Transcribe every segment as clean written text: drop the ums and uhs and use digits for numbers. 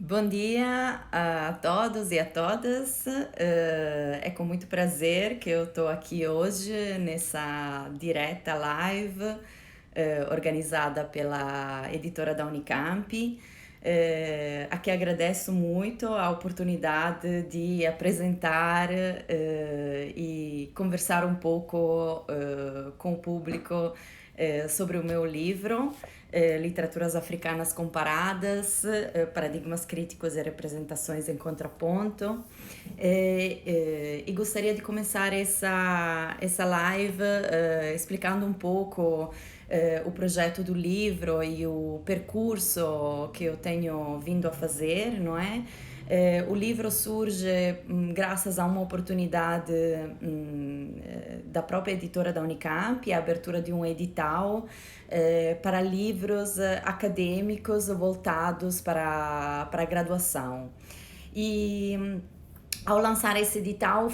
Bom dia a todos e a todas. É com muito prazer que eu estou aqui hoje nessa direta live organizada pela editora da Unicamp. A que agradeço muito a oportunidade de apresentar e conversar um pouco com o público sobre o meu livro. Literaturas Africanas Comparadas, Paradigmas Críticos e Representações em Contraponto. E gostaria de começar essa live explicando um pouco o projeto do livro e o percurso que eu tenho vindo a fazer, não é? O livro surge graças a uma oportunidade da própria editora da Unicamp, a abertura de um edital para livros acadêmicos voltados para a graduação. E ao lançar esse edital,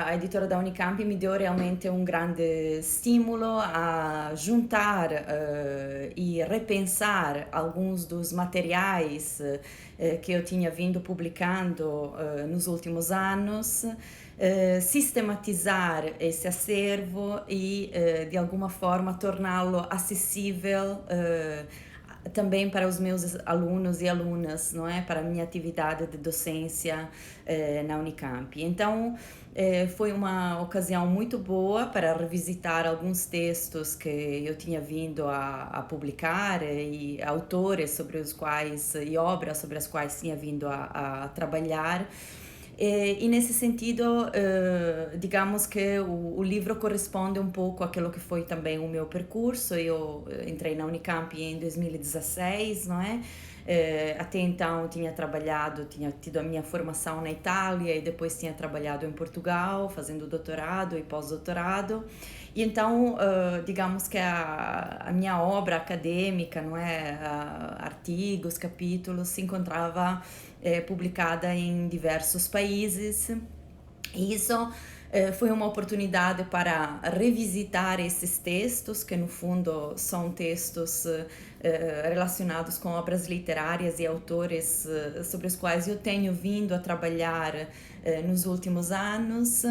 a editora da Unicamp me deu realmente um grande estímulo a juntar e repensar alguns dos materiais que eu tinha vindo publicando nos últimos anos, sistematizar esse acervo e, de alguma forma, torná-lo acessível também para os meus alunos e alunas, não é? Para a minha atividade de docência na Unicamp. Então, foi uma ocasião muito boa para revisitar alguns textos que eu tinha vindo a publicar e autores sobre os quais e obras sobre as quais tinha vindo a trabalhar. E nesse sentido, digamos que o livro corresponde um pouco àquilo que foi também o meu percurso. Eu entrei na Unicamp em 2016, não é? Até então tinha tido a minha formação na Itália e depois tinha trabalhado em Portugal, fazendo doutorado e pós-doutorado. E então, digamos que a minha obra acadêmica, não é? Artigos, capítulos, se encontrava publicada em diversos países. E isso foi uma oportunidade para revisitar esses textos, que no fundo são textos relacionados com obras literárias e autores sobre os quais eu tenho vindo a trabalhar nos últimos anos,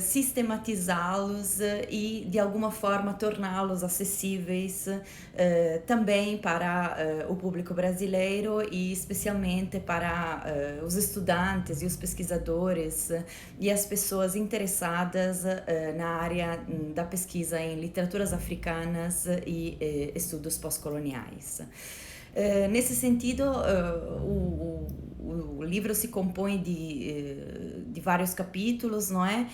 sistematizá-los e de alguma forma torná-los acessíveis também para o público brasileiro e especialmente para os estudantes e os pesquisadores e as pessoas interessadas na área da pesquisa em literaturas africanas e estudos pós-coloniais. Nesse sentido, o livro se compõe de vários capítulos, não é?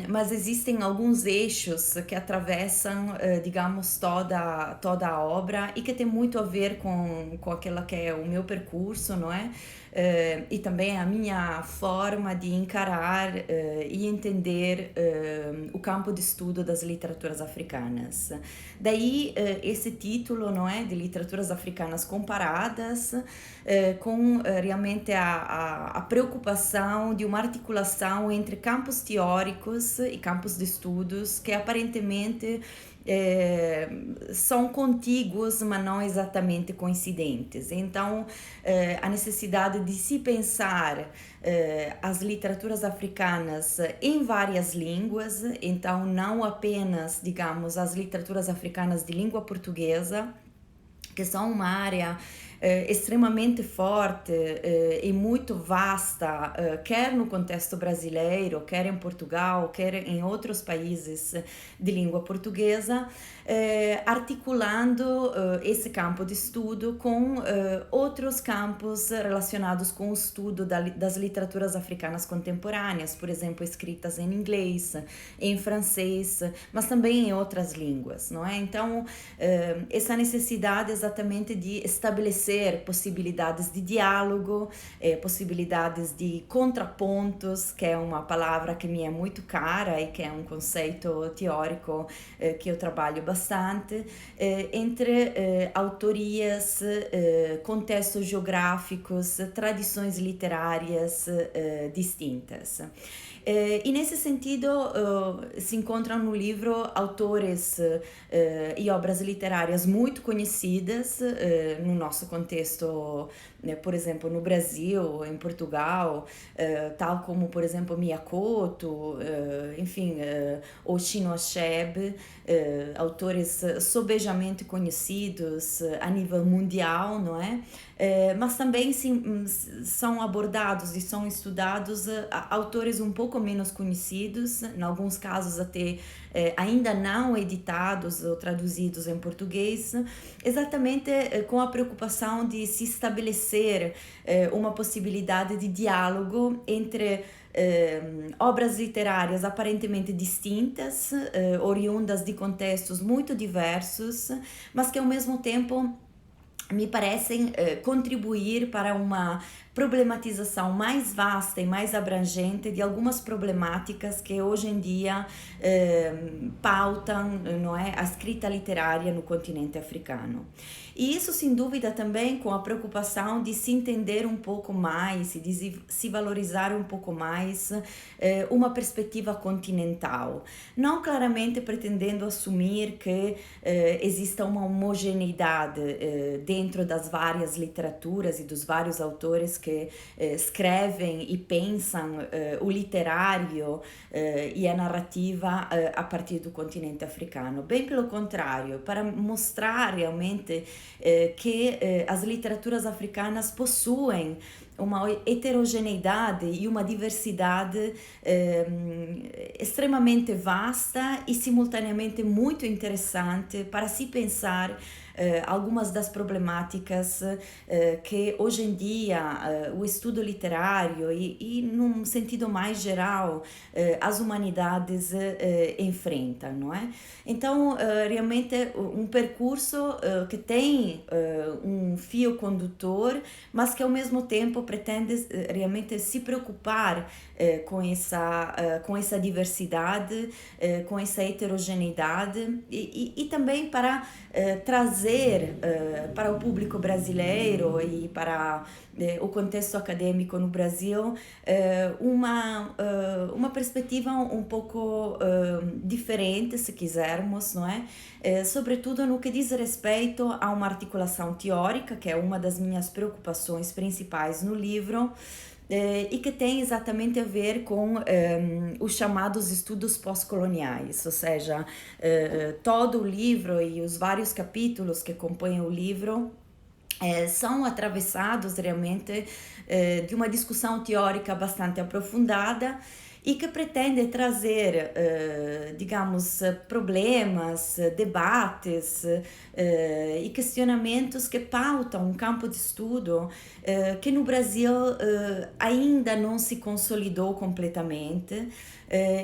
Mas existem alguns eixos que atravessam, digamos, toda a obra e que tem muito a ver com aquela que é o meu percurso, não é? E também a minha forma de encarar e entender o campo de estudo das literaturas africanas. Daí esse título, não é, de Literaturas Africanas Comparadas, com realmente a preocupação de uma articulação entre campos teóricos e campos de estudos que aparentemente são contíguos, mas não exatamente coincidentes. Então, a necessidade de se pensar as literaturas africanas em várias línguas, então não apenas, digamos, as literaturas africanas de língua portuguesa, que são uma área extremamente forte e muito vasta, quer no contexto brasileiro, quer em Portugal, quer em outros países de língua portuguesa, articulando esse campo de estudo com outros campos relacionados com o estudo das literaturas africanas contemporâneas, por exemplo, escritas em inglês, em francês, mas também em outras línguas, não é? Então, essa necessidade exatamente de estabelecer possibilidades de diálogo, possibilidades de contrapontos, que é uma palavra que me é muito cara e que é um conceito teórico que eu trabalho bastante, entre autorias, contextos geográficos, tradições literárias distintas. E nesse sentido, se encontram no livro autores e obras literárias muito conhecidas no nosso contexto, né, por exemplo, no Brasil, em Portugal, tal como, por exemplo, Miyakoto, enfim, ou Chinua Achebe, autores sobejamente conhecidos a nível mundial, não é? Mas também são abordados e são estudados autores um pouco menos conhecidos, em alguns casos até ainda não editados ou traduzidos em português, exatamente com a preocupação de se estabelecer uma possibilidade de diálogo entre obras literárias aparentemente distintas, oriundas de contextos muito diversos, mas que ao mesmo tempo me parecem contribuir para uma problematização mais vasta e mais abrangente de algumas problemáticas que hoje em dia pautam, não é, a escrita literária no continente africano. E isso, sem dúvida, também com a preocupação de se entender um pouco mais e de se valorizar um pouco mais uma perspectiva continental. Não claramente pretendendo assumir que exista uma homogeneidade dentro das várias literaturas e dos vários autores que escrevem e pensam o literário e a narrativa a partir do continente africano. Bem pelo contrário, para mostrar realmente que as literaturas africanas possuem uma heterogeneidade e uma diversidade extremamente vasta e simultaneamente muito interessante para se pensar algumas das problemáticas que hoje em dia o estudo literário e num sentido mais geral as humanidades enfrentam, não é? Então, realmente um percurso que tem um fio condutor, mas que ao mesmo tempo pretende realmente se preocupar com essa diversidade, com essa heterogeneidade e também para trazer para o público brasileiro e para o contexto acadêmico no Brasil uma perspectiva um pouco diferente, se quisermos, não é? Sobretudo no que diz respeito a uma articulação teórica, que é uma das minhas preocupações principais no livro, e que tem exatamente a ver com os chamados estudos pós-coloniais, ou seja, todo o livro e os vários capítulos que compõem o livro são atravessados realmente de uma discussão teórica bastante aprofundada e que pretende trazer, digamos, problemas, debates e questionamentos que pautam um campo de estudo que no Brasil ainda não se consolidou completamente,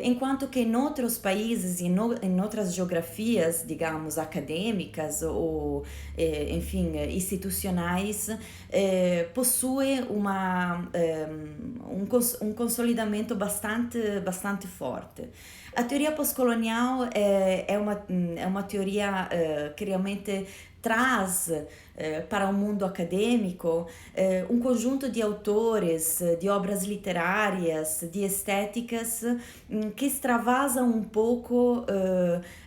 enquanto que em outros países e em outras geografias, digamos, acadêmicas ou, enfim, institucionais, possui um consolidamento bastante forte. A teoria pós-colonial é uma teoria que realmente traz para o mundo acadêmico um conjunto de autores, de obras literárias, de estéticas que extravasam um pouco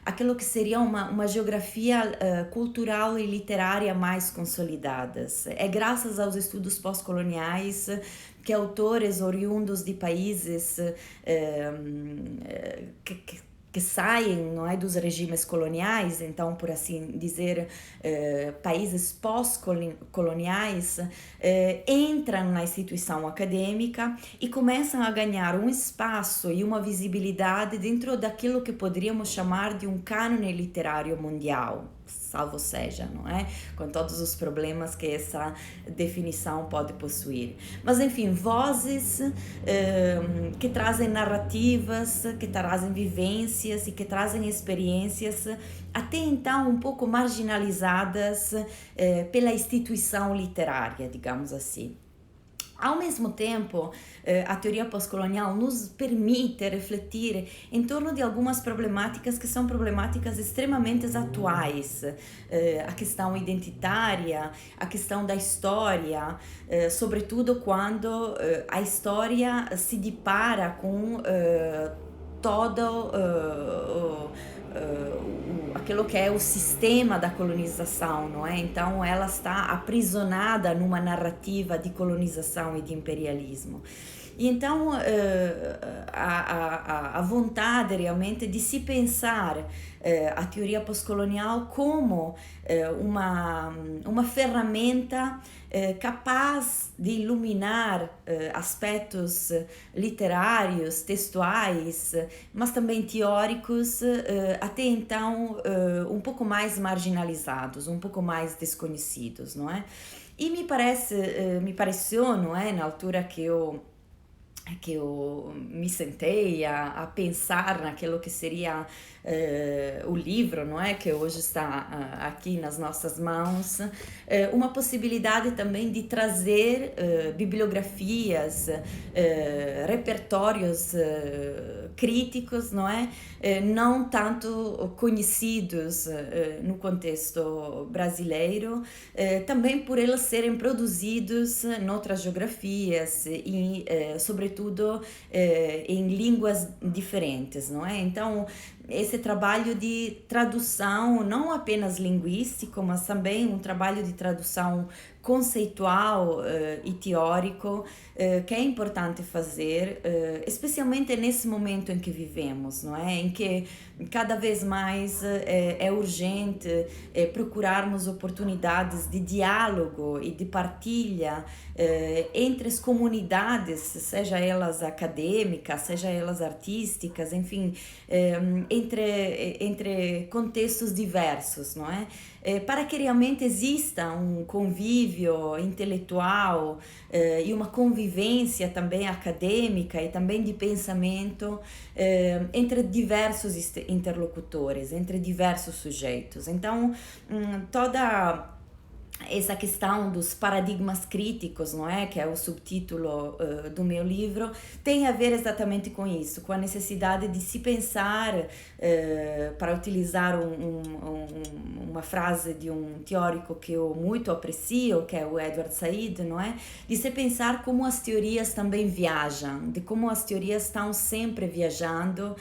aquilo que seria uma geografia cultural e literária mais consolidadas. É graças aos estudos pós-coloniais que autores oriundos de países que saem, não é, dos regimes coloniais, então, por assim dizer, países pós-coloniais, entram na instituição acadêmica e começam a ganhar um espaço e uma visibilidade dentro daquilo que poderíamos chamar de um cânone literário mundial, salvo seja, não é? Com todos os problemas que essa definição pode possuir. Mas, enfim, vozes que trazem narrativas, que trazem vivências e que trazem experiências até então um pouco marginalizadas pela instituição literária, digamos assim. Ao mesmo tempo, a teoria pós-colonial nos permite refletir em torno de algumas problemáticas que são problemáticas extremamente atuais. A questão identitária, a questão da história, sobretudo quando a história se depara com todo aquilo que é o sistema da colonização, não é? Então ela está aprisionada numa narrativa de colonização e de imperialismo. E então a vontade realmente de se pensar a teoria pós-colonial como uma ferramenta capaz de iluminar aspectos literários, textuais, mas também teóricos, até então um pouco mais marginalizados, um pouco mais desconhecidos, não é? E me pareceu, não é, na altura que eu me sentei a pensar naquilo que seria o livro, não é, que hoje está aqui nas nossas mãos, uma possibilidade também de trazer bibliografias, repertórios críticos, não é, não tanto conhecidos no contexto brasileiro, também por eles serem produzidos noutras geografias e, sobretudo, em línguas diferentes, não é? Então, esse trabalho de tradução, não apenas linguístico, mas também um trabalho de tradução conceitual e teórico que é importante fazer, especialmente nesse momento em que vivemos, não é? Em que cada vez mais é urgente procurarmos oportunidades de diálogo e de partilha entre as comunidades, seja elas acadêmicas, seja elas artísticas, enfim, entre contextos diversos, não é? Para que realmente exista um convívio intelectual e uma convivência também acadêmica e também de pensamento entre diversos interlocutores, entre diversos sujeitos. Então, toda essa questão dos paradigmas críticos, não é, que é o subtítulo do meu livro, tem a ver exatamente com isso, com a necessidade de se pensar, para utilizar uma frase de um teórico que eu muito aprecio, que é o Edward Said, não é, de se pensar como as teorias também viajam, de como as teorias estão sempre viajando,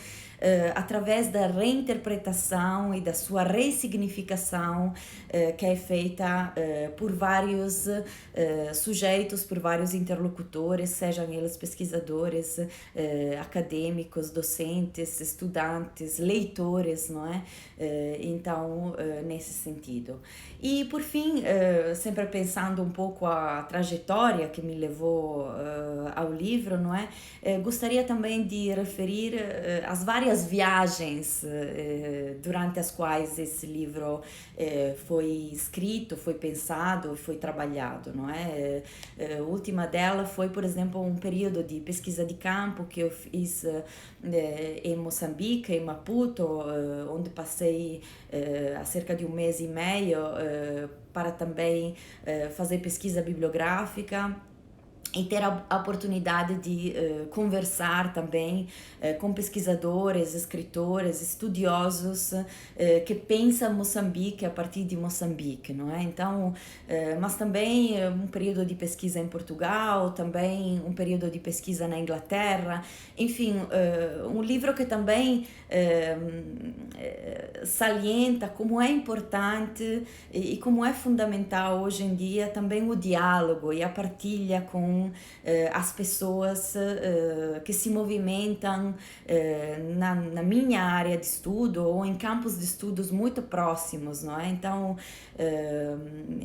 através da reinterpretação e da sua ressignificação que é feita por vários sujeitos, por vários interlocutores, sejam eles pesquisadores, acadêmicos, docentes, estudantes, leitores, não é? Então, nesse sentido. E, por fim, sempre pensando um pouco a trajetória que me levou ao livro, não é? Gostaria também de referir as várias viagens durante as quais esse livro foi escrito, foi pensado, foi trabalhado, não é? A última dela foi, por exemplo, um período de pesquisa de campo que eu fiz em Moçambique, em Maputo, onde passei há cerca de um mês e meio para também fazer pesquisa bibliográfica e ter a oportunidade de conversar também com pesquisadores, escritores, estudiosos que pensam Moçambique a partir de Moçambique, não é? Então, mas também um período de pesquisa em Portugal, também um período de pesquisa na Inglaterra, enfim, um livro que também salienta como é importante e como é fundamental hoje em dia também o diálogo e a partilha com as pessoas que se movimentam na minha área de estudo ou em campos de estudos muito próximos, não é? Então,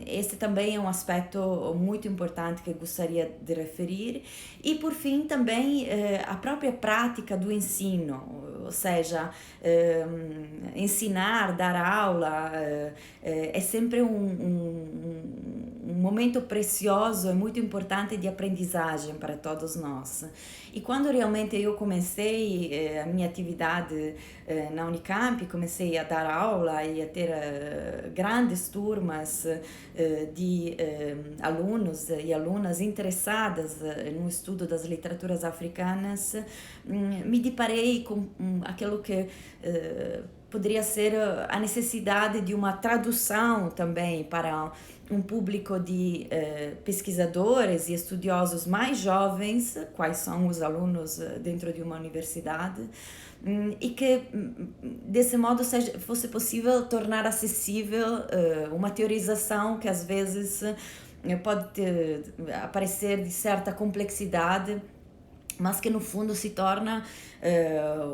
esse também é um aspecto muito importante que eu gostaria de referir. E, por fim, também a própria prática do ensino, ou seja, ensinar, dar aula, é sempre um momento precioso e muito importante de aprendizagem para todos nós. E quando realmente eu comecei a minha atividade na Unicamp, comecei a dar aula e a ter grandes turmas de alunos e alunas interessadas no estudo das literaturas africanas, me deparei com aquilo que poderia ser a necessidade de uma tradução também para um público de pesquisadores e estudiosos mais jovens, quais são os alunos dentro de uma universidade, e que desse modo fosse possível tornar acessível uma teorização que às vezes pode aparecer de certa complexidade, mas que no fundo se torna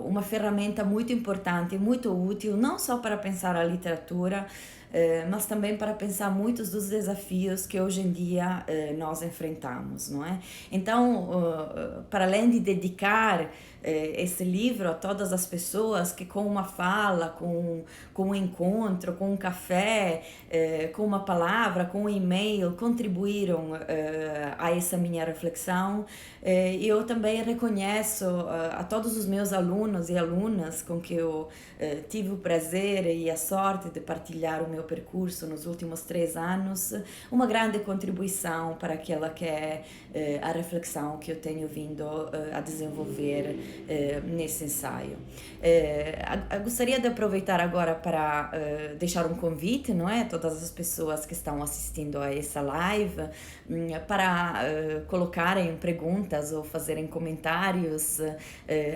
uma ferramenta muito importante, muito útil, não só para pensar a literatura, mas também para pensar muitos dos desafios que hoje em dia nós enfrentamos, não é? Então, para além de dedicar esse livro a todas as pessoas que com uma fala, com um encontro, com um café, com uma palavra, com um e-mail, contribuíram a essa minha reflexão, eu também reconheço a todos os meus alunos e alunas com que eu tive o prazer e a sorte de partilhar o meu percurso nos últimos 3 anos, uma grande contribuição para aquela que é a reflexão que eu tenho vindo a desenvolver nesse ensaio. Gostaria de aproveitar agora para deixar um convite, não é? Todas as pessoas que estão assistindo a essa live, para colocarem perguntas ou fazerem comentários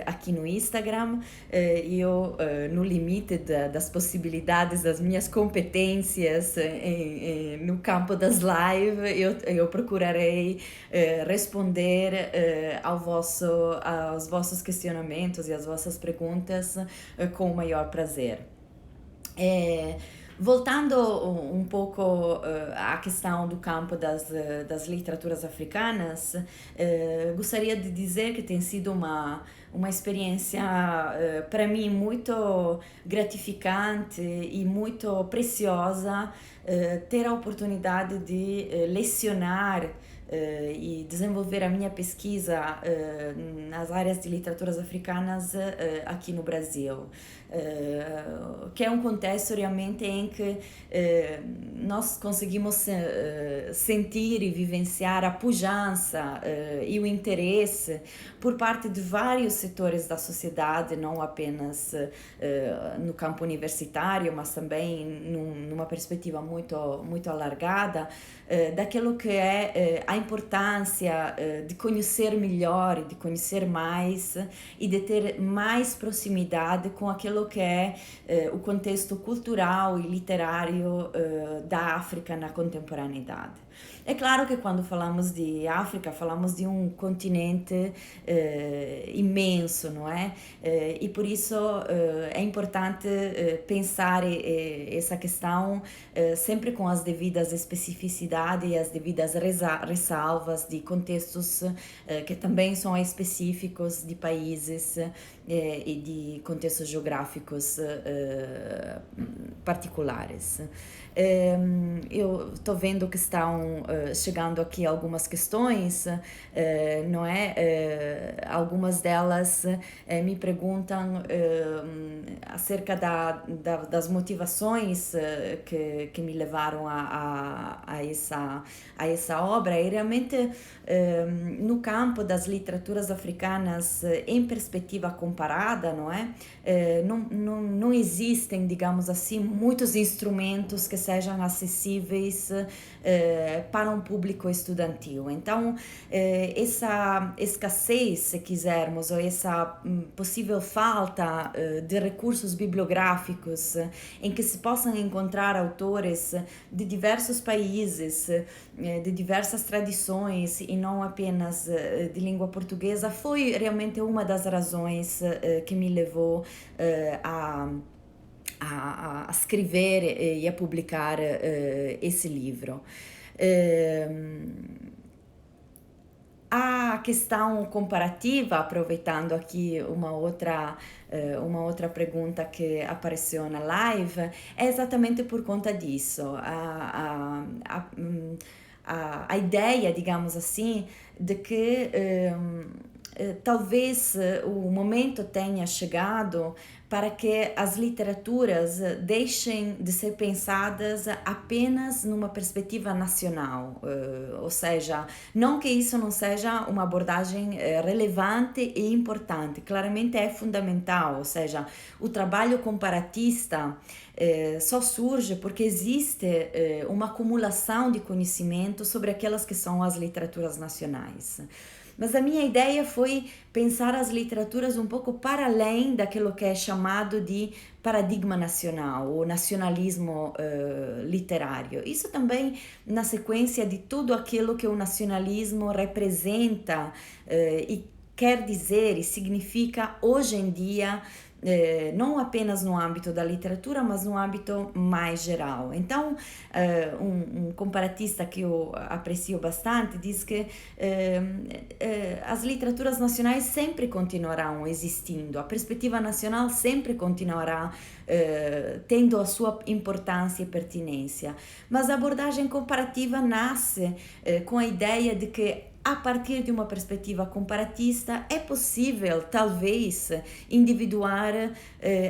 aqui no Instagram. Eu, no limite das possibilidades, das minhas competências no campo das lives, eu procurarei responder aos vossos questionamentos e às vossas perguntas com o maior prazer. Voltando um pouco à questão do campo das literaturas africanas, gostaria de dizer que tem sido uma experiência para mim muito gratificante e muito preciosa ter a oportunidade de lecionar e desenvolver a minha pesquisa nas áreas de literaturas africanas aqui no Brasil, que é um contexto realmente em que nós conseguimos sentir e vivenciar a pujança e o interesse por parte de vários setores da sociedade, não apenas no campo universitário, mas também numa perspectiva muito alargada, daquilo que é a importância de conhecer melhor, de conhecer mais e de ter mais proximidade com aquilo que é o contexto cultural e literário da África na contemporaneidade. É claro que quando falamos de África, falamos de um continente imenso, não é? E por isso é importante pensar essa questão sempre com as devidas especificidades e as devidas ressalvas de contextos que também são específicos de países e de contextos geográficos particulares. Eu estou vendo que estão chegando aqui algumas questões, não é? Algumas delas me perguntam acerca das motivações que me levaram a essa obra, e realmente no campo das literaturas africanas em perspectiva comparada, não é? Não existem, digamos assim, muitos instrumentos que sejam acessíveis para um público estudantil. Então, essa escassez, se quisermos, ou essa possível falta de recursos bibliográficos em que se possam encontrar autores de diversos países, de diversas tradições e não apenas de língua portuguesa, foi realmente uma das razões que me levou a escrever e a publicar esse livro. A questão comparativa, aproveitando aqui uma outra pergunta que apareceu na live, é exatamente por conta disso. a ideia, digamos assim, de que talvez o momento tenha chegado para que as literaturas deixem de ser pensadas apenas numa perspectiva nacional, ou seja, não que isso não seja uma abordagem relevante e importante, claramente é fundamental, ou seja, o trabalho comparatista só surge porque existe uma acumulação de conhecimento sobre aquelas que são as literaturas nacionais. Mas a minha ideia foi pensar as literaturas um pouco para além daquilo que é chamado de paradigma nacional, ou nacionalismo literário. Isso também na sequência de tudo aquilo que o nacionalismo representa e quer dizer e significa hoje em dia, não apenas no âmbito da literatura, mas no âmbito mais geral. Então, um comparatista que eu aprecio bastante diz que as literaturas nacionais sempre continuarão existindo, a perspectiva nacional sempre continuará tendo a sua importância e pertinência, mas a abordagem comparativa nasce com a ideia de que a partir de uma perspectiva comparatista é possível talvez individuar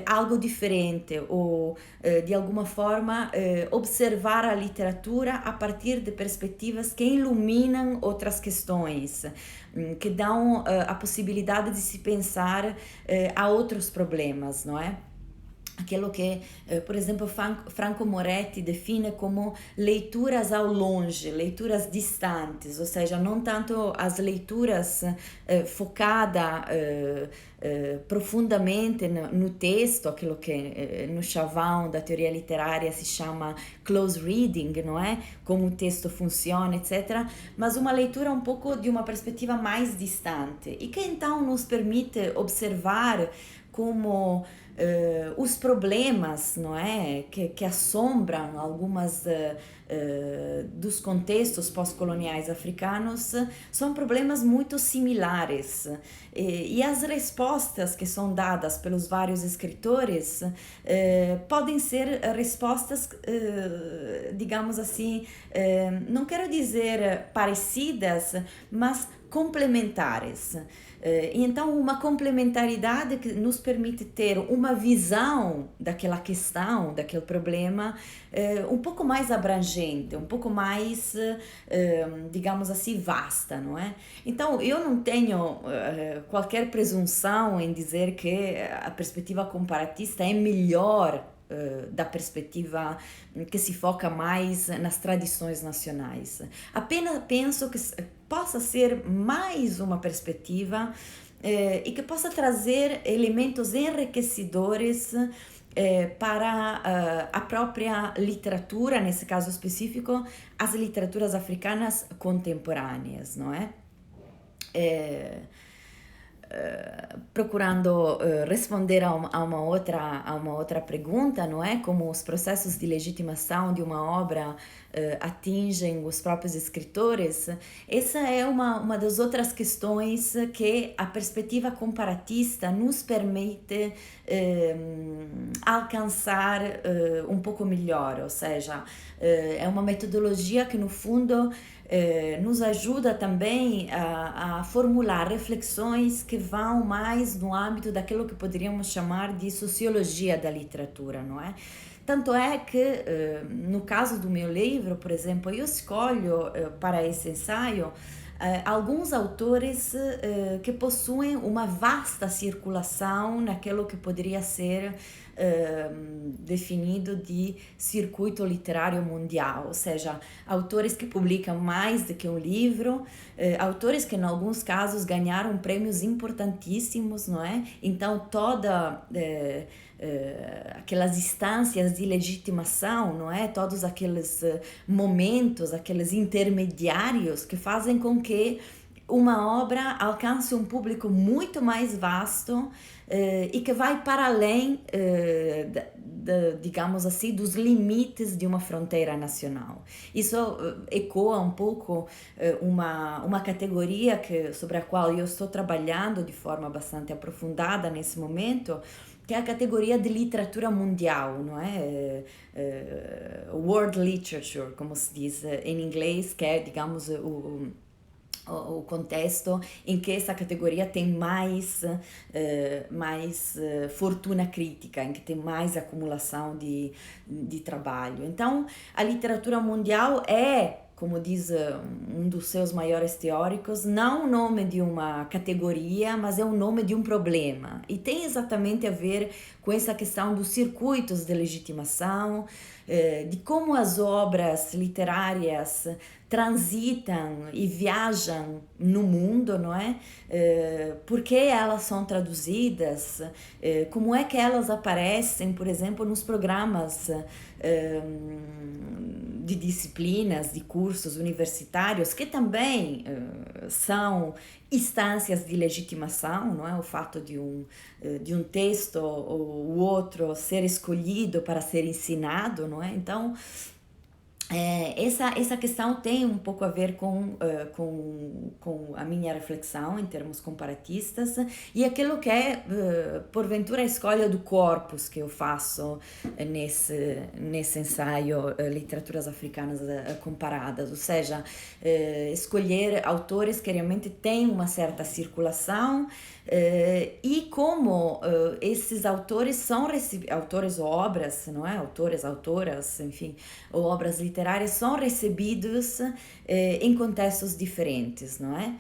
algo diferente ou de alguma forma observar a literatura a partir de perspectivas que iluminam outras questões, que dão a possibilidade de se pensar a outros problemas, não é? Aquilo que, por exemplo, Franco Moretti define como leituras ao longe, leituras distantes, ou seja, não tanto as leituras focadas profundamente no texto, aquilo que no chavão da teoria literária se chama close reading, não é? Como o texto funciona, etc. Mas uma leitura um pouco de uma perspectiva mais distante e que então nos permite observar como os problemas, não é, que assombram algumas dos contextos pós-coloniais africanos são problemas muito similares e as respostas que são dadas pelos vários escritores podem ser respostas, digamos assim, não quero dizer parecidas, mas complementares. E então uma complementaridade que nos permite ter uma visão daquela questão, daquele problema um pouco mais abrangente, um pouco mais, digamos assim, vasta, não é? Então eu não tenho qualquer presunção em dizer que a perspectiva comparatista é melhor da perspectiva que se foca mais nas tradições nacionais. Apenas penso que possa ser mais uma perspectiva e que possa trazer elementos enriquecedores para a própria literatura, nesse caso específico, as literaturas africanas contemporâneas, não é? Procurando responder a uma outra pergunta, não é? Como os processos de legitimação de uma obra atingem os próprios escritores, essa é uma das outras questões que a perspectiva comparatista nos permite alcançar um pouco melhor, ou seja, é uma metodologia que no fundo nos ajuda também a formular reflexões que vão mais no âmbito daquilo que poderíamos chamar de sociologia da literatura, não é? Tanto é que, no caso do meu livro, por exemplo, eu escolho para esse ensaio alguns autores que possuem uma vasta circulação naquilo que poderia ser definido de circuito literário mundial, ou seja, autores que publicam mais do que um livro, autores que em alguns casos ganharam prêmios importantíssimos, não é? Então toda aquelas instâncias de legitimação, não é? Todos aqueles momentos, aqueles intermediários que fazem com que uma obra alcance um público muito mais vasto e que vai para além digamos assim, dos limites de uma fronteira nacional. Isso ecoa um pouco uma categoria sobre a qual eu estou trabalhando de forma bastante aprofundada nesse momento, que é a categoria de literatura mundial, não é? World Literature, como se diz em inglês, que é, digamos, o contexto em que essa categoria tem mais fortuna crítica, em que tem mais acumulação de trabalho. Então, a literatura mundial é, como diz um dos seus maiores teóricos, não o nome de uma categoria, mas é o nome de um problema. E tem exatamente a ver com essa questão dos circuitos de legitimação, de como as obras literárias transitam e viajam no mundo, não é? Por que elas são traduzidas? Como é que elas aparecem, por exemplo, nos programas de disciplinas, de cursos universitários, que também são instâncias de legitimação, não é? O fato de um texto ou o outro ser escolhido para ser ensinado, não é? Então, essa questão tem um pouco a ver com a minha reflexão em termos comparatistas e aquilo que é, porventura, a escolha do corpus que eu faço nesse ensaio Literaturas Africanas Comparadas, ou seja, escolher autores que realmente têm uma certa circulação e como esses autores são autores ou obras, não é? Autoras, enfim, ou obras literárias são recebidos em contextos diferentes, não é?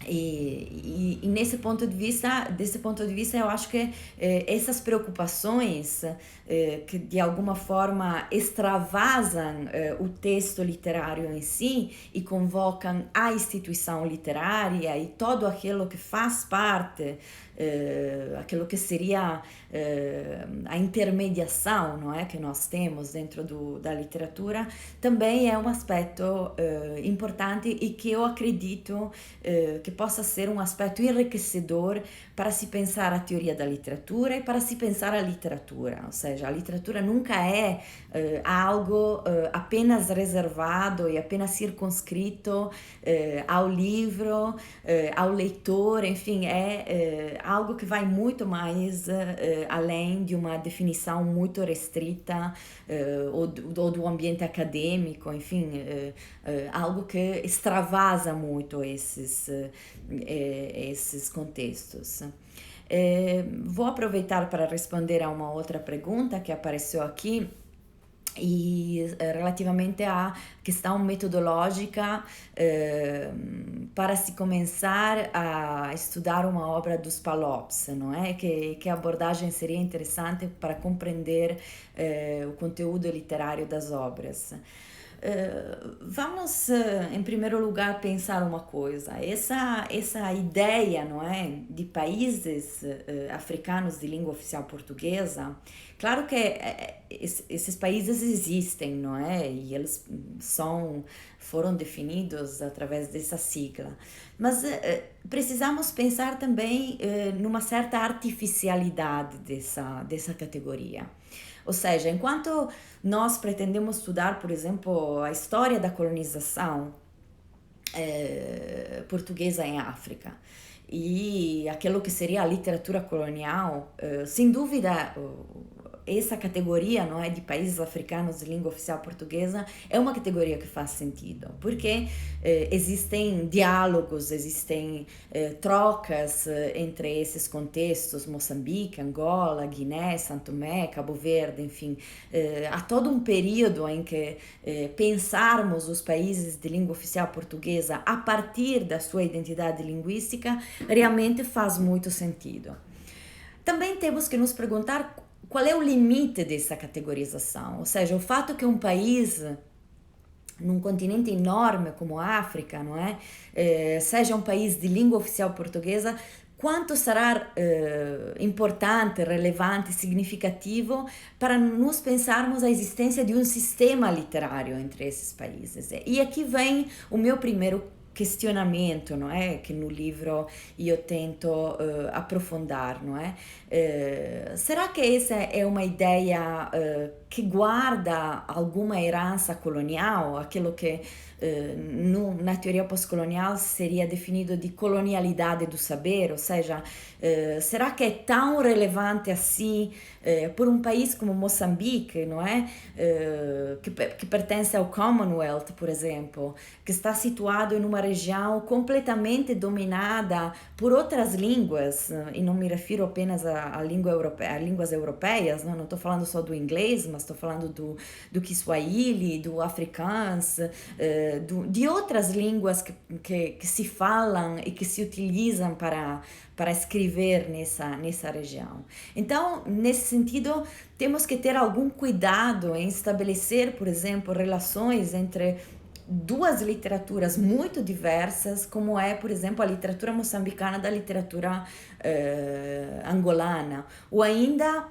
E desse ponto de vista, eu acho que essas preocupações que de alguma forma extravasam o texto literário em si e convocam a instituição literária e todo aquilo que faz parte, aquilo que seria a intermediação, não é, que nós temos dentro da literatura, também é um aspecto importante e que eu acredito que possa ser um aspecto enriquecedor para se pensar a teoria da literatura e para se pensar a literatura, ou seja, a literatura nunca é algo apenas reservado e apenas circunscrito ao livro, ao leitor, enfim, é algo que vai muito mais além de uma definição muito restrita ou do ambiente acadêmico, enfim, algo que extravasa muito esses contextos. Vou aproveitar para responder a uma outra pergunta que apareceu aqui e relativamente à questão metodológica para se começar a estudar uma obra dos Palops, não é? Que abordagem seria interessante para compreender o conteúdo literário das obras. Vamos, em primeiro lugar, pensar uma coisa. Essa ideia, não é, de países africanos de língua oficial portuguesa, claro que esses países existem, não é? E eles foram definidos através dessa sigla. Mas precisamos pensar também numa certa artificialidade dessa categoria. Ou seja, enquanto nós pretendemos estudar, por exemplo, a história da colonização portuguesa em África e aquilo que seria a literatura colonial, sem dúvida, essa categoria, não é, de países africanos de língua oficial portuguesa é uma categoria que faz sentido, porque existem diálogos, existem trocas entre esses contextos, Moçambique, Angola, Guiné, Santo Tomé, Cabo Verde, enfim, há todo um período em que pensarmos os países de língua oficial portuguesa a partir da sua identidade linguística realmente faz muito sentido. Também temos que nos perguntar qual é o limite dessa categorização, ou seja, o fato que um país num continente enorme como a África, não é, seja um país de língua oficial portuguesa, quanto será importante, relevante, significativo para nos pensarmos a existência de um sistema literário entre esses países. E aqui vem o meu primeiro questionamento, não é? Que no livro io tento aprofondar, não é? Será que essa é uma ideia que guarda alguma herança colonial, aquilo que na teoria pós-colonial seria definido de colonialidade do saber, ou seja, será que é tão relevante assim por um país como Moçambique, não é? Que pertence ao Commonwealth, por exemplo, que está situado em uma região completamente dominada por outras línguas, e não me refiro apenas à língua europeia, a línguas europeias, não estou falando só do inglês, mas estou falando do Kiswahili, do Afrikaans, de outras línguas que se falam e que se utilizam para escrever nessa região. Então, nesse sentido, temos que ter algum cuidado em estabelecer, por exemplo, relações entre duas literaturas muito diversas, como é, por exemplo, a literatura moçambicana da literatura angolana, ou ainda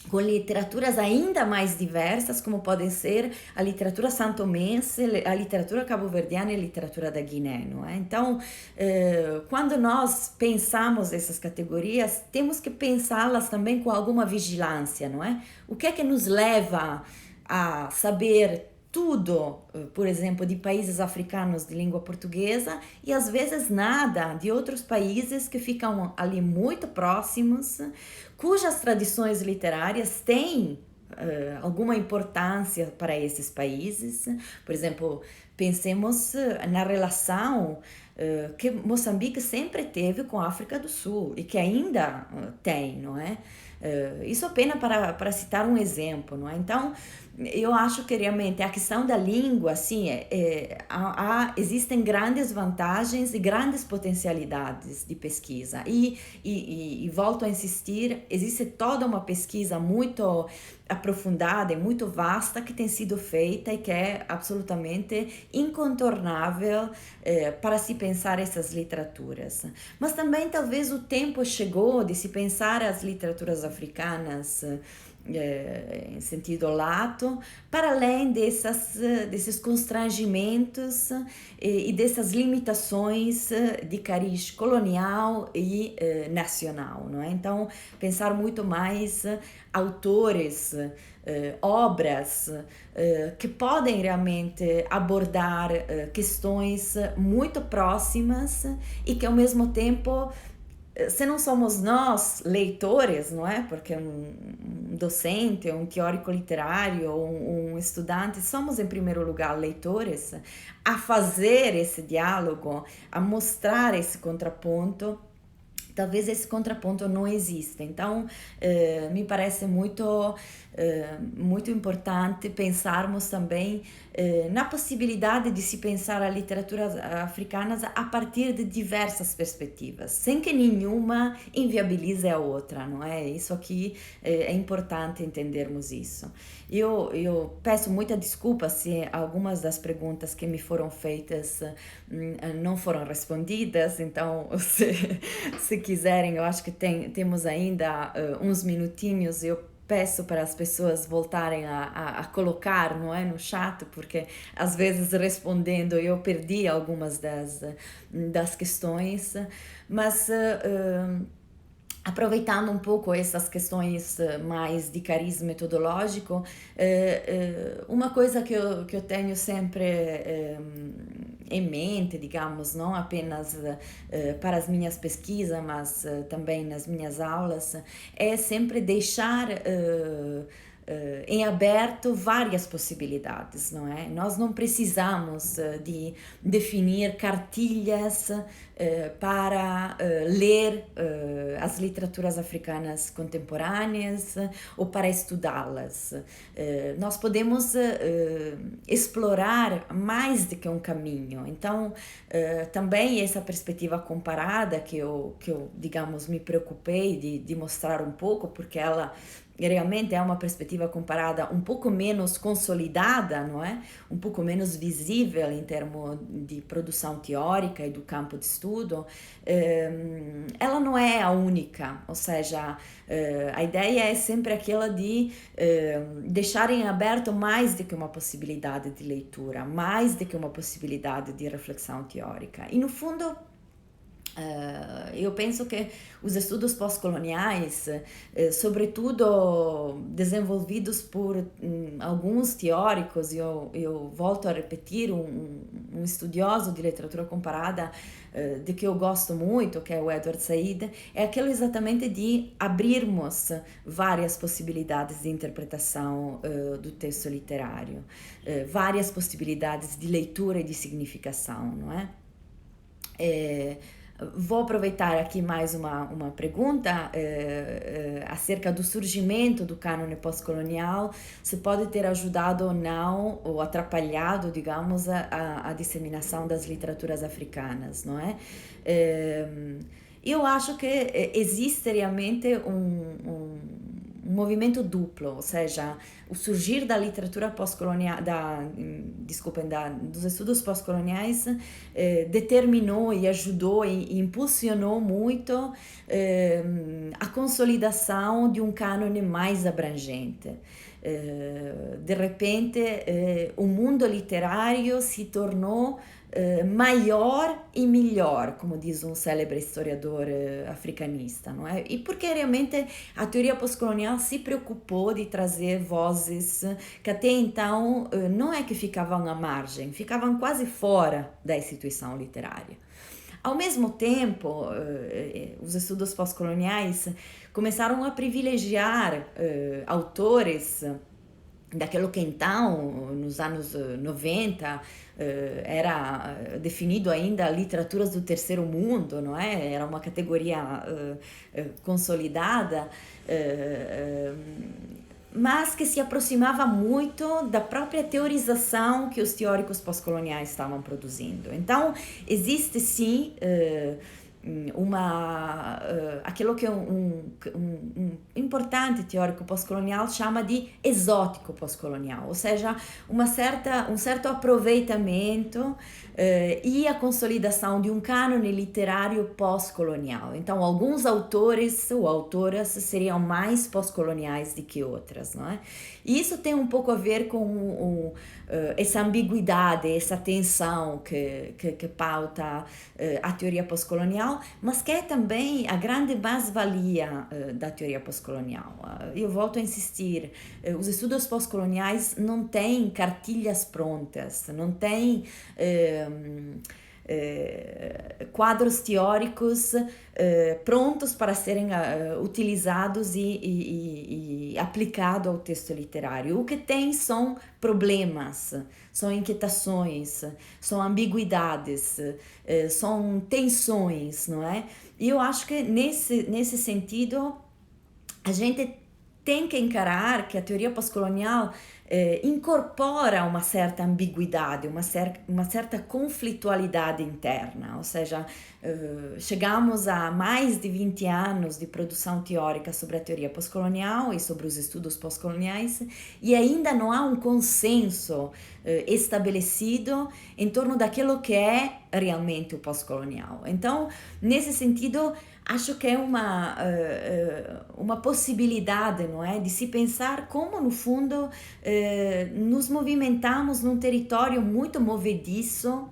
com literaturas ainda mais diversas, como podem ser a literatura santomense, a literatura cabo-verdiana e a literatura da Guiné, não é? Então, quando nós pensamos essas categorias, temos que pensá-las também com alguma vigilância, não é? O que é que nos leva a saber tudo, por exemplo, de países africanos de língua portuguesa e às vezes nada de outros países que ficam ali muito próximos, cujas tradições literárias têm alguma importância para esses países. Por exemplo, pensemos na relação que Moçambique sempre teve com a África do Sul e que ainda tem, não é? Isso apenas para citar um exemplo, não é? Então, eu acho que realmente a questão da língua, assim, existem grandes vantagens e grandes potencialidades de pesquisa. E volto a insistir, existe toda uma pesquisa muito aprofundada e muito vasta que tem sido feita e que é absolutamente incontornável para se pensar essas literaturas. Mas também talvez o tempo chegou de se pensar as literaturas africanas em sentido lato, para além desses constrangimentos e dessas limitações de cariz colonial e nacional, não é? Então, pensar muito mais autores, obras que podem realmente abordar questões muito próximas e que ao mesmo tempo, se não somos nós leitores, não é? Porque um docente, um teórico literário, um estudante, somos em primeiro lugar leitores, a fazer esse diálogo, a mostrar esse contraponto. Talvez esse contraponto não exista. Então, me parece muito importante pensarmos também na possibilidade de se pensar a literatura africana a partir de diversas perspectivas, sem que nenhuma inviabilize a outra, não é? Isso aqui é importante entendermos isso. Eu peço muita desculpa se algumas das perguntas que me foram feitas não foram respondidas, então se quiserem, eu acho que temos ainda uns minutinhos, eu peço para as pessoas voltarem a colocar, não é, no chat, porque às vezes respondendo eu perdi algumas das questões, mas aproveitando um pouco essas questões mais de cariz metodológico, uma coisa que eu tenho sempre em mente, digamos, não apenas para as minhas pesquisas, mas também nas minhas aulas, é sempre deixar em aberto várias possibilidades, não é? Nós não precisamos de definir cartilhas para ler as literaturas africanas contemporâneas ou para estudá-las. Nós podemos explorar mais do que um caminho. Então, também essa perspectiva comparada que eu, digamos, me preocupei de mostrar um pouco, porque ela realmente é uma perspectiva comparada um pouco menos consolidada, não é? Um pouco menos visível em termos de produção teórica e do campo de estudo, ela não é a única, ou seja, a ideia é sempre aquela de deixar em aberto mais do que uma possibilidade de leitura, mais do que uma possibilidade de reflexão teórica. E no fundo, eu penso que os estudos pós-coloniais, sobretudo desenvolvidos por alguns teóricos, e eu volto a repetir, um estudioso de literatura comparada de que eu gosto muito, que é o Edward Said, é aquele exatamente de abrirmos várias possibilidades de interpretação do texto literário, várias possibilidades de leitura e de significação, não é? Vou aproveitar aqui mais uma pergunta acerca do surgimento do cânone pós-colonial, se pode ter ajudado ou não, ou atrapalhado, digamos, a disseminação das literaturas africanas, não é? Eu acho que existe realmente um movimento duplo, ou seja, o surgir da literatura pós-colonial, dos estudos pós-coloniais, determinou e ajudou e impulsionou muito a consolidação de um cânone mais abrangente. De repente, o mundo literário se tornou maior e melhor, como diz um célebre historiador africanista, não é? E porque realmente a teoria pós-colonial se preocupou de trazer vozes que até então não é que ficavam à margem, ficavam quase fora da instituição literária. Ao mesmo tempo, os estudos pós-coloniais começaram a privilegiar autores daquilo que então, nos anos 90, era definido ainda literaturas do terceiro mundo, não é? Era uma categoria consolidada, mas que se aproximava muito da própria teorização que os teóricos pós-coloniais estavam produzindo. Então, existe sim aquilo que um importante teórico pós-colonial chama de exótico pós-colonial, ou seja, um certo aproveitamento e a consolidação de um cânone literário pós-colonial. Então, alguns autores ou autoras seriam mais pós-coloniais do que outras, não é? E isso tem um pouco a ver com essa ambiguidade, essa tensão que pauta a teoria pós-colonial, mas que é também a grande mais-valia da teoria pós-colonial. Eu volto a insistir, os estudos pós-coloniais não têm cartilhas prontas, não têm quadros teóricos prontos para serem utilizados e aplicados ao texto literário. O que tem são problemas, são inquietações, são ambiguidades, são tensões, não é? E eu acho que nesse sentido a gente tem que encarar que a teoria pós-colonial incorpora uma certa ambiguidade, uma certa conflitualidade interna, ou seja, chegamos a mais de 20 anos de produção teórica sobre a teoria pós-colonial e sobre os estudos pós-coloniais e ainda não há um consenso estabelecido em torno daquilo que é realmente o pós-colonial. Então, nesse sentido, acho que é uma possibilidade, não é, de se pensar como, no fundo, nos movimentamos num território muito movediço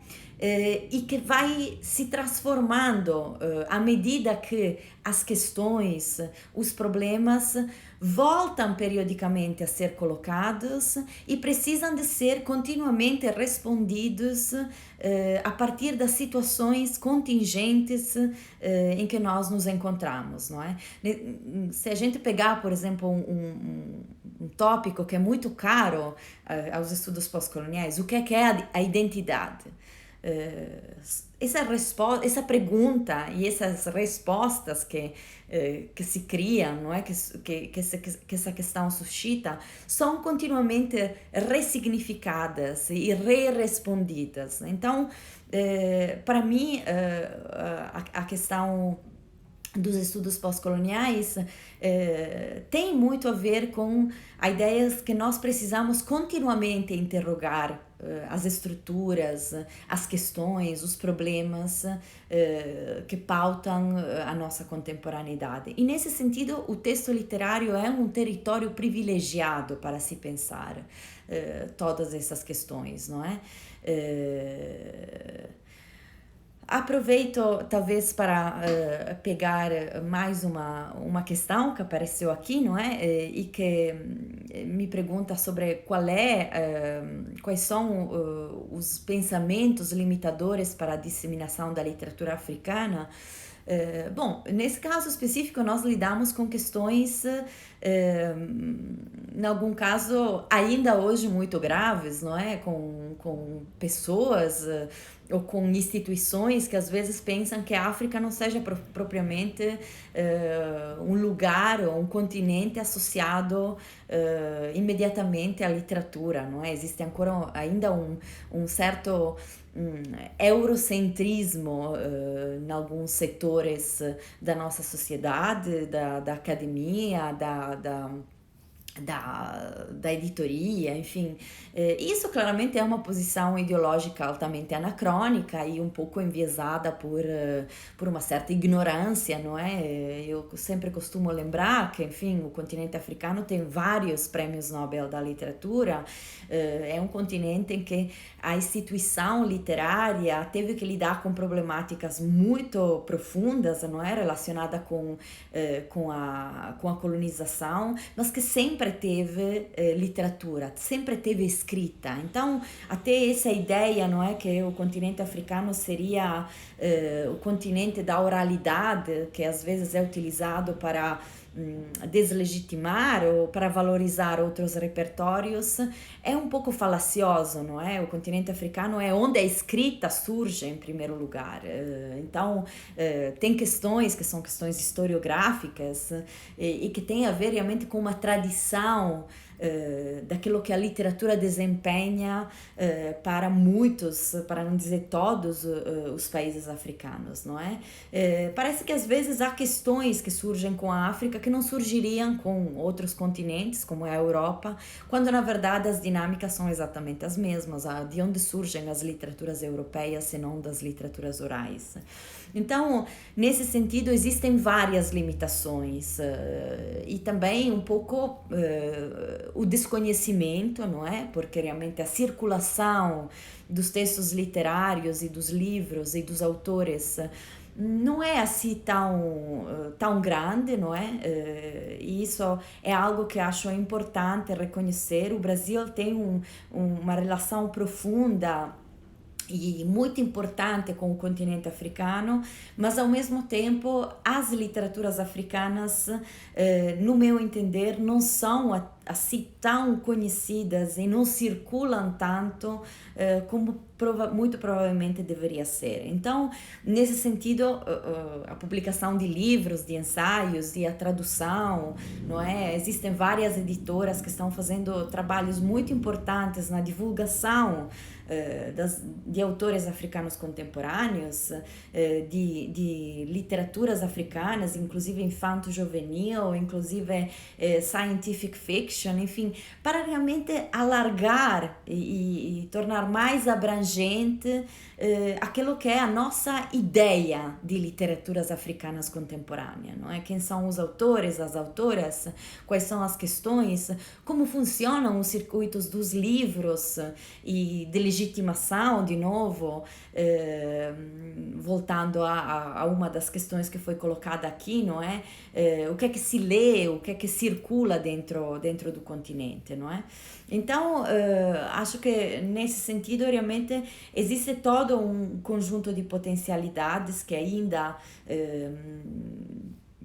e que vai se transformando à medida que as questões, os problemas voltam periodicamente a ser colocados e precisam de ser continuamente respondidos a partir das situações contingentes em que nós nos encontramos, não é? Se a gente pegar, por exemplo, um tópico que é muito caro aos estudos pós-coloniais, o que é a identidade? Essa pergunta e essas respostas que se criam, não é? que essa questão suscita, são continuamente ressignificadas e re-respondidas. Então, para mim, a questão dos estudos pós-coloniais tem muito a ver com a ideia que nós precisamos continuamente interrogar as estruturas, as questões, os problemas que pautam a nossa contemporaneidade. E nesse sentido, o texto literário é um território privilegiado para se pensar todas essas questões, não é? Aproveito talvez para pegar mais uma questão que apareceu aqui, não é? E que me pergunta sobre quais são os pensamentos limitadores para a disseminação da literatura africana. Bom, nesse caso específico, nós lidamos com questões, em algum caso, ainda hoje muito graves, não é? Com pessoas ou com instituições que às vezes pensam que a África não seja propriamente um lugar ou um continente associado imediatamente à literatura, não é? Existe ainda um certo eurocentrismo em alguns setores da nossa sociedade, da academia, da editoria, enfim. Isso claramente é uma posição ideológica altamente anacrônica e um pouco enviesada por uma certa ignorância, não é? Eu sempre costumo lembrar que, enfim, o continente africano tem vários prêmios Nobel da literatura, é um continente em que a instituição literária teve que lidar com problemáticas muito profundas, não é? Relacionada com a colonização, mas que sempre teve literatura, sempre teve escrita. Então, até essa ideia, não é, que o continente africano seria o continente da oralidade, que às vezes é utilizado para deslegitimar ou para valorizar outros repertórios, é um pouco falacioso, não é? O continente africano é onde a escrita surge em primeiro lugar. Então, tem questões que são questões historiográficas e que têm a ver realmente com uma tradição daquilo que a literatura desempenha para muitos, para não dizer todos, os países africanos, não é? Parece que às vezes há questões que surgem com a África que não surgiriam com outros continentes, como é a Europa, quando na verdade as dinâmicas são exatamente as mesmas, de onde surgem as literaturas europeias se não das literaturas orais. Então, nesse sentido, existem várias limitações e também um pouco o desconhecimento, não é? Porque realmente a circulação dos textos literários e dos livros e dos autores não é assim tão grande, não é? E isso é algo que acho importante reconhecer. O Brasil tem uma relação profunda e muito importante com o continente africano, mas ao mesmo tempo as literaturas africanas, no meu entender, não são assim tão conhecidas e não circulam tanto como muito provavelmente deveria ser. Então, nesse sentido, a publicação de livros, de ensaios e a tradução, não é? Existem várias editoras que estão fazendo trabalhos muito importantes na divulgação de autores africanos contemporâneos, de literaturas africanas, inclusive infanto-juvenil, inclusive scientific fiction, enfim, para realmente alargar e tornar mais abrangente aquilo que é a nossa ideia de literaturas africanas contemporâneas, não é? Quem são os autores, as autoras, quais são as questões, como funcionam os circuitos dos livros e de legitimação, de novo, voltando a uma das questões que foi colocada aqui, não é? O que é que se lê, o que é que circula dentro do continente, não é? Então, acho que nesse sentido realmente existe todo um conjunto de potencialidades que ainda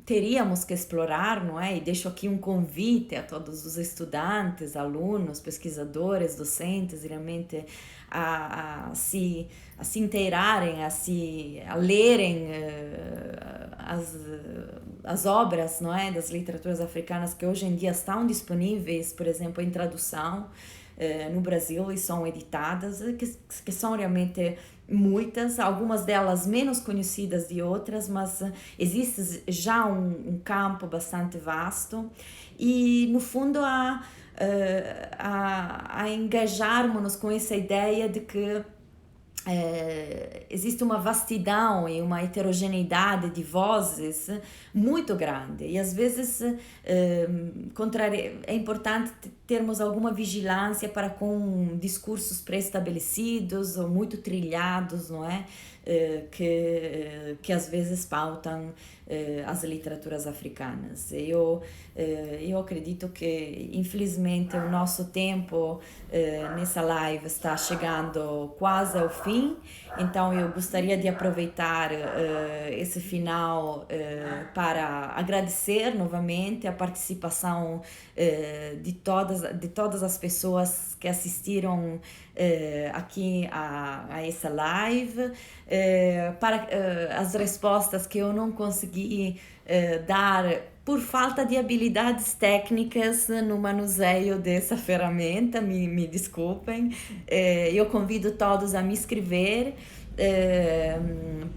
teríamos que explorar, não é? E deixo aqui um convite a todos os estudantes, alunos, pesquisadores, docentes, realmente a se inteirarem, a lerem as obras, não é? Das literaturas africanas que hoje em dia estão disponíveis, por exemplo, em tradução. no Brasil e são editadas, que são realmente muitas, algumas delas menos conhecidas de outras, mas existe já um campo bastante vasto e, no fundo, a engajarmos-nos com essa ideia de que existe uma vastidão e uma heterogeneidade de vozes muito grande e às vezes é importante termos alguma vigilância para com discursos pré-estabelecidos ou muito trilhados, não é? Que às vezes pautam as literaturas africanas. Eu acredito que, infelizmente, o nosso tempo nessa live está chegando quase ao fim, então eu gostaria de aproveitar esse final para agradecer novamente a participação de todas as pessoas que assistiram aqui a essa live, para as respostas que eu não consegui dar por falta de habilidades técnicas no manuseio dessa ferramenta, me desculpem. Eu convido todos a me escrever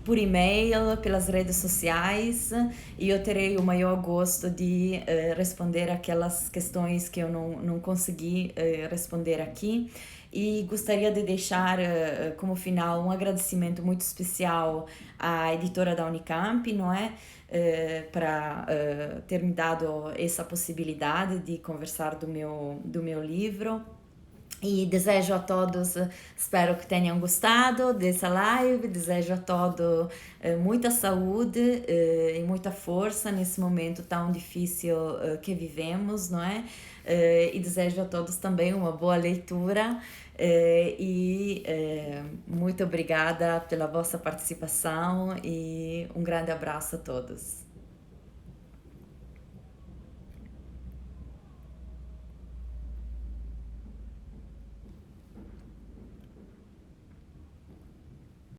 por e-mail, pelas redes sociais, e eu terei o maior gosto de responder aquelas questões que eu não consegui responder aqui. E gostaria de deixar como final um agradecimento muito especial à editora da Unicamp, não é? Para ter me dado essa possibilidade de conversar do meu livro. E desejo a todos, espero que tenham gostado dessa live, desejo a todos muita saúde e muita força nesse momento tão difícil que vivemos, não é? E desejo a todos também uma boa leitura e muito obrigada pela vossa participação e um grande abraço a todos.